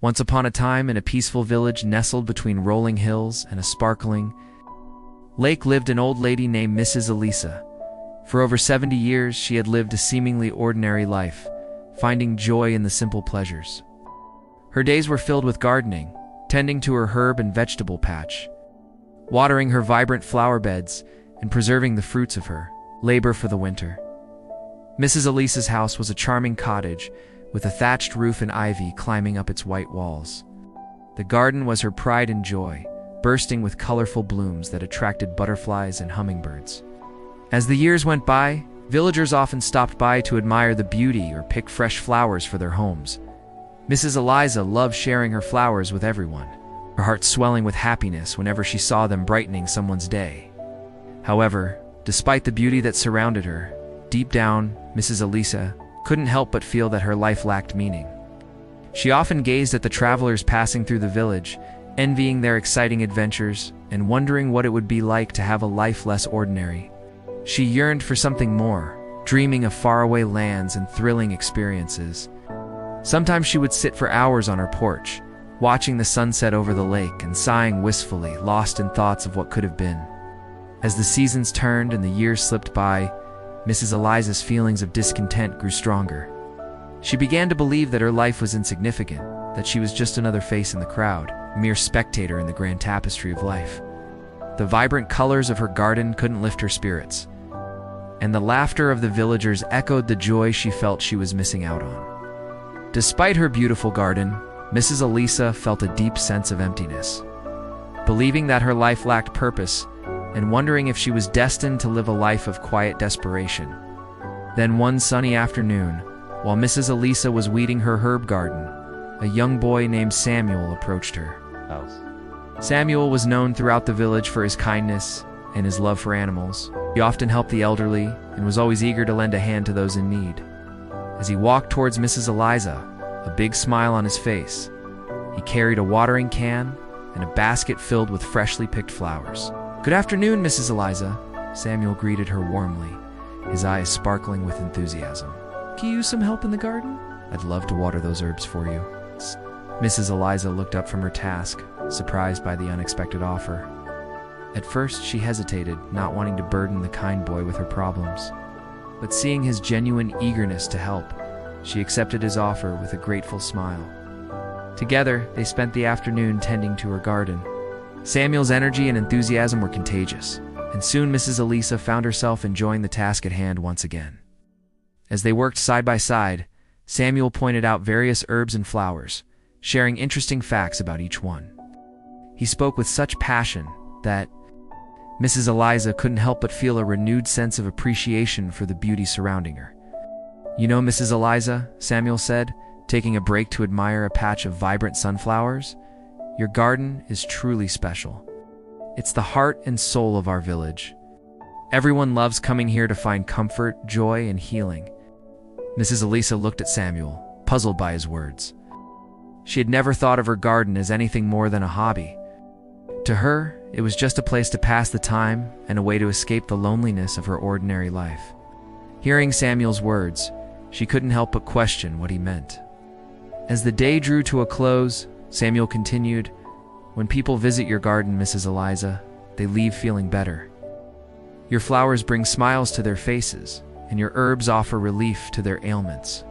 Once upon a time, in a peaceful village nestled between rolling hills and a sparkling lake lived an old lady named Mrs. Elisa. For over 70 years, she had lived a seemingly ordinary life, finding joy in the simple pleasures. Her days were filled with gardening, tending to her herb and vegetable patch, watering her vibrant flower beds, and preserving the fruits of her labor for the winter. Mrs. Elisa's house was a charming cottage with a thatched roof and ivy climbing up its white walls. The garden was her pride and joy, bursting with colorful blooms that attracted butterflies and hummingbirds. As the years went by, villagers often stopped by to admire the beauty or pick fresh flowers for their homes. Mrs. Eliza loved sharing her flowers with everyone, her heart swelling with happiness whenever she saw them brightening someone's day. However, despite the beauty that surrounded her, deep down, Mrs. Elisa couldn't help but feel that her life lacked meaning. She often gazed at the travelers passing through the village, envying their exciting adventures and wondering what it would be like to have a life less ordinary. She yearned for something more, dreaming of faraway lands and thrilling experiences. Sometimes she would sit for hours on her porch, watching the sunset over the lake and sighing wistfully, lost in thoughts of what could have been. As the seasons turned and the years slipped by, Mrs. Eliza's feelings of discontent grew stronger. She began to believe that her life was insignificant, that she was just another face in the crowd, a mere spectator in the grand tapestry of life. The vibrant colors of her garden couldn't lift her spirits, and the laughter of the villagers echoed the joy she felt she was missing out on. Despite her beautiful garden, Mrs. Elisa felt a deep sense of emptiness. Believing that her life lacked purpose, and wondering if she was destined to live a life of quiet desperation. Then one sunny afternoon, while Mrs. Elisa was weeding her herb garden, a young boy named Samuel approached her. Samuel was known throughout the village for his kindness and his love for animals. He often helped the elderly and was always eager to lend a hand to those in need. As he walked towards Mrs. Eliza, a big smile on his face, he carried a watering can and a basket filled with freshly picked flowers. "Good afternoon, Mrs. Eliza," Samuel greeted her warmly, his eyes sparkling with enthusiasm. "Can you use some help in the garden? I'd love to water those herbs for you." Mrs. Eliza looked up from her task, surprised by the unexpected offer. At first, she hesitated, not wanting to burden the kind boy with her problems. But seeing his genuine eagerness to help, she accepted his offer with a grateful smile. Together, they spent the afternoon tending to her garden. Samuel's energy and enthusiasm were contagious, and soon Mrs. Elisa found herself enjoying the task at hand once again. As they worked side by side, Samuel pointed out various herbs and flowers, sharing interesting facts about each one. He spoke with such passion that Mrs. Eliza couldn't help but feel a renewed sense of appreciation for the beauty surrounding her. "You know, Mrs. Eliza," Samuel said, taking a break to admire a patch of vibrant sunflowers, "your garden is truly special. It's the heart and soul of our village. Everyone loves coming here to find comfort, joy, and healing." Mrs. Elisa looked at Samuel, puzzled by his words. She had never thought of her garden as anything more than a hobby. To her, it was just a place to pass the time and a way to escape the loneliness of her ordinary life. Hearing Samuel's words, she couldn't help but question what he meant. As the day drew to a close, Samuel continued, "When people visit your garden, Mrs. Eliza, they leave feeling better. Your flowers bring smiles to their faces, and your herbs offer relief to their ailments.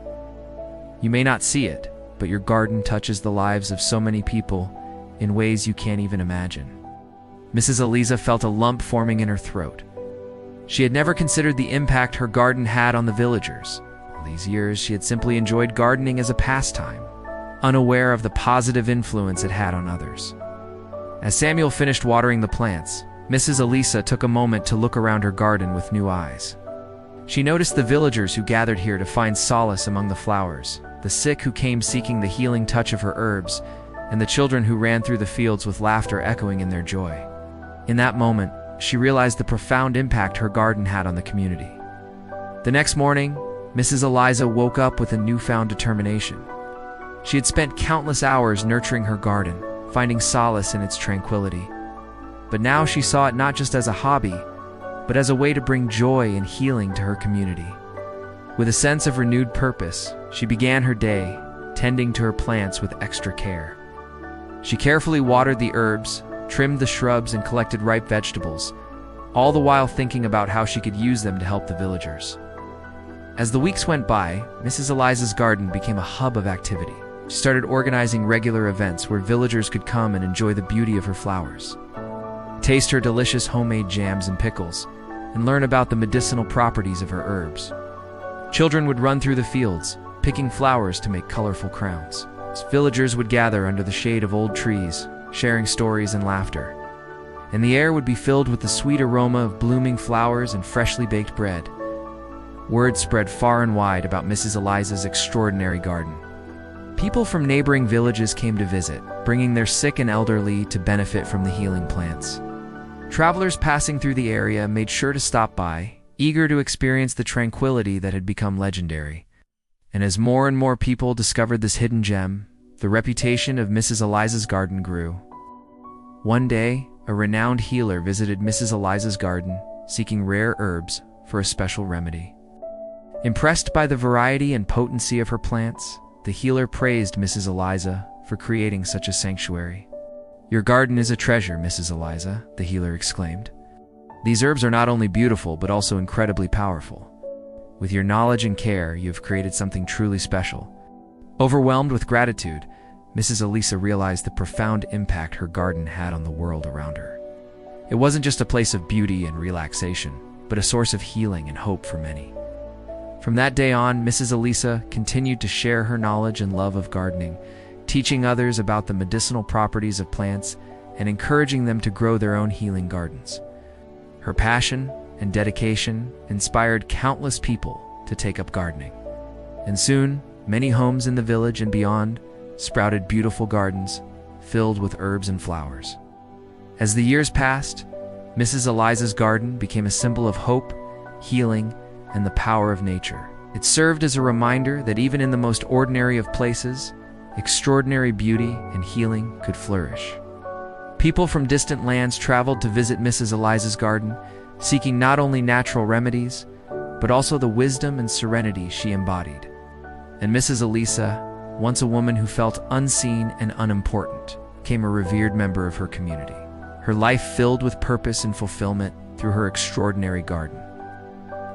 You may not see it, but your garden touches the lives of so many people in ways you can't even imagine." Mrs. Eliza felt a lump forming in her throat. She had never considered the impact her garden had on the villagers. All these years, she had simply enjoyed gardening as a pastime, unaware of the positive influence it had on others. As Samuel finished watering the plants, Mrs. Elisa took a moment to look around her garden with new eyes. She noticed the villagers who gathered here to find solace among the flowers, the sick who came seeking the healing touch of her herbs, and the children who ran through the fields with laughter echoing in their joy. In that moment, she realized the profound impact her garden had on the community. The next morning, Mrs. Eliza woke up with a newfound determination. She had spent countless hours nurturing her garden, finding solace in its tranquility. But now she saw it not just as a hobby, but as a way to bring joy and healing to her community. With a sense of renewed purpose, she began her day, tending to her plants with extra care. She carefully watered the herbs, trimmed the shrubs, and collected ripe vegetables, all the while thinking about how she could use them to help the villagers. As the weeks went by, Mrs. Eliza's garden became a hub of activity. She started organizing regular events where villagers could come and enjoy the beauty of her flowers, taste her delicious homemade jams and pickles, and learn about the medicinal properties of her herbs. Children would run through the fields, picking flowers to make colorful crowns. Villagers would gather under the shade of old trees, sharing stories and laughter. And the air would be filled with the sweet aroma of blooming flowers and freshly baked bread. Word spread far and wide about Mrs. Eliza's extraordinary garden. People from neighboring villages came to visit, bringing their sick and elderly to benefit from the healing plants. Travelers passing through the area made sure to stop by, eager to experience the tranquility that had become legendary. And as more and more people discovered this hidden gem, the reputation of Mrs. Eliza's garden grew. One day, a renowned healer visited Mrs. Eliza's garden, seeking rare herbs for a special remedy. Impressed by the variety and potency of her plants, the healer praised Mrs. Eliza for creating such a sanctuary. "Your garden is a treasure, Mrs. Eliza," the healer exclaimed. "These herbs are not only beautiful but also incredibly powerful. With your knowledge and care, you have created something truly special." Overwhelmed with gratitude, Mrs. Eliza realized the profound impact her garden had on the world around her. It wasn't just a place of beauty and relaxation, but a source of healing and hope for many. From that day on, Mrs. Eliza continued to share her knowledge and love of gardening, teaching others about the medicinal properties of plants and encouraging them to grow their own healing gardens. Her passion and dedication inspired countless people to take up gardening. And soon, many homes in the village and beyond sprouted beautiful gardens filled with herbs and flowers. As the years passed, Mrs. Eliza's garden became a symbol of hope, healing, and the power of nature. It served as a reminder that even in the most ordinary of places, extraordinary beauty and healing could flourish. People from distant lands traveled to visit Mrs. Eliza's garden, seeking not only natural remedies, but also the wisdom and serenity she embodied. And Mrs. Eliza, once a woman who felt unseen and unimportant, became a revered member of her community, her life filled with purpose and fulfillment through her extraordinary garden.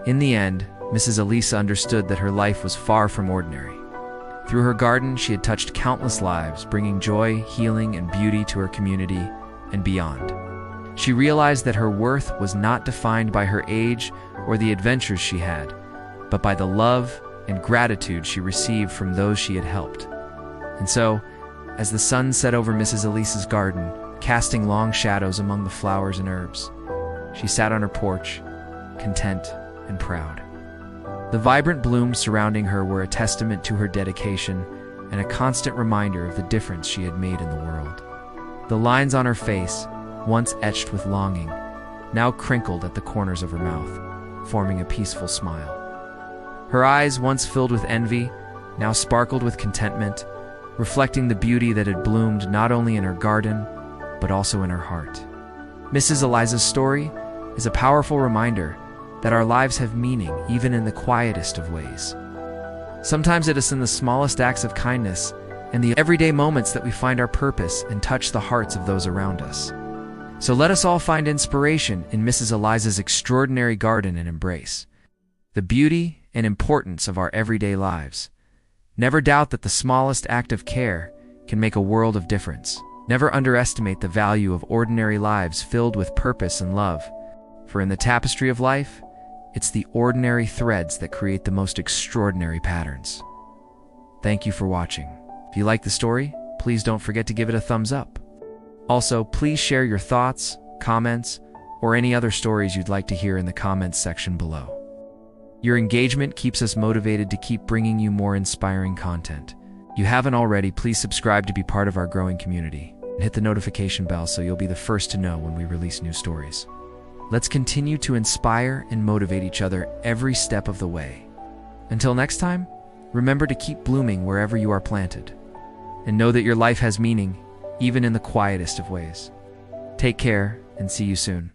In the end, Mrs. Eliza understood that her life was far from ordinary. Through her garden, she had touched countless lives, bringing joy, healing, and beauty to her community and beyond. She realized that her worth was not defined by her age or the adventures she had, but by the love and gratitude she received from those she had helped. And so, as the sun set over Mrs. Eliza's garden, casting long shadows among the flowers and herbs, she sat on her porch, content and proud. The vibrant blooms surrounding her were a testament to her dedication and a constant reminder of the difference she had made in the world. The lines on her face, once etched with longing, now crinkled at the corners of her mouth, forming a peaceful smile. Her eyes, once filled with envy, now sparkled with contentment, reflecting the beauty that had bloomed not only in her garden, but also in her heart. Mrs. Eliza's story is a powerful reminder that our lives have meaning even in the quietest of ways. Sometimes it is in the smallest acts of kindness and the everyday moments that we find our purpose and touch the hearts of those around us. So let us all find inspiration in Mrs. Eliza's extraordinary garden and embrace the beauty and importance of our everyday lives. Never doubt that the smallest act of care can make a world of difference. Never underestimate the value of ordinary lives filled with purpose and love. For in the tapestry of life, it's the ordinary threads that create the most extraordinary patterns. Thank you for watching. If you like the story, please don't forget to give it a thumbs up. Also, please share your thoughts, comments, or any other stories you'd like to hear in the comments section below. Your engagement keeps us motivated to keep bringing you more inspiring content. If you haven't already, please subscribe to be part of our growing community and hit the notification bell so you'll be the first to know when we release new stories. Let's continue to inspire and motivate each other every step of the way. Until next time, remember to keep blooming wherever you are planted, and know that your life has meaning, even in the quietest of ways. Take care, and see you soon.